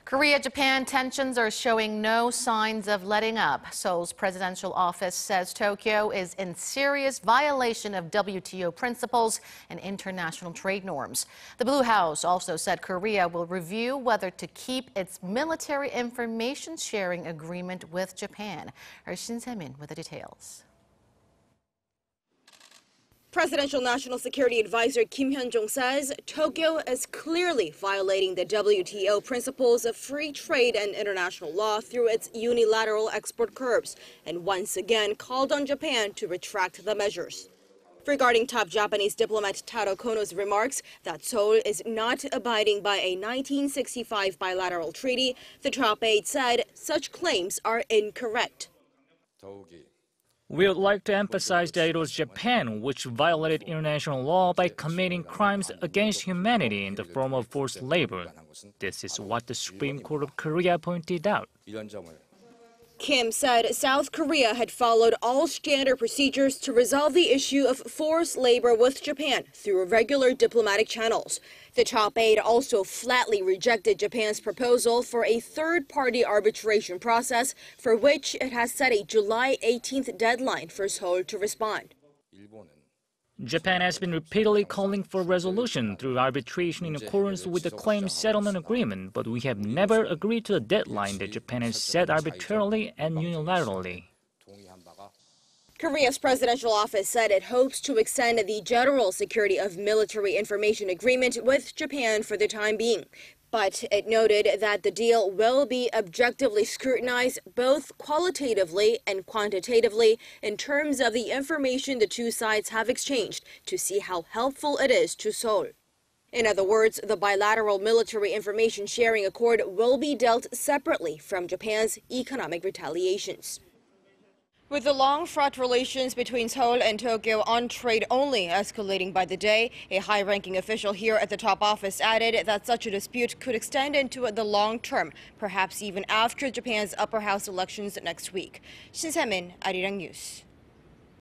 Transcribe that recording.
Korea-Japan tensions are showing no signs of letting up. Seoul's presidential office says Tokyo is in serious violation of WTO principles and international trade norms. The Blue House also said Korea will review whether to keep its military information sharing agreement with Japan. Our Shin Se-min with the details. Presidential National Security Advisor Kim Hyun-chong says Tokyo is clearly violating the WTO principles of free trade and international law through its unilateral export curbs, and once again called on Japan to retract the measures. Regarding top Japanese diplomat Taro Kono's remarks that Seoul is not abiding by a 1965 bilateral treaty, the top aide said such claims are incorrect. We would like to emphasize that it was Japan which violated international law by committing crimes against humanity in the form of forced labor. This is what the Supreme Court of Korea pointed out. Kim said South Korea had followed all standard procedures to resolve the issue of forced labor with Japan through regular diplomatic channels. The top aide also flatly rejected Japan's proposal for a third-party arbitration process for which it has set a July 18th deadline for Seoul to respond. Japan has been repeatedly calling for resolution through arbitration in accordance with the claims settlement agreement, but we have never agreed to the deadline that Japan has set arbitrarily and unilaterally. Korea's presidential office said it hopes to extend the General Security of Military Information Agreement with Japan for the time being. But it noted that the deal will be objectively scrutinized both qualitatively and quantitatively in terms of the information the two sides have exchanged to see how helpful it is to Seoul. In other words, the bilateral military information sharing accord will be dealt separately from Japan's economic retaliations. With the long-fraught relations between Seoul and Tokyo on trade only escalating by the day, a high-ranking official here at the top office added that such a dispute could extend into the long term, perhaps even after Japan's upper house elections next week. Shin Se-min, Arirang News.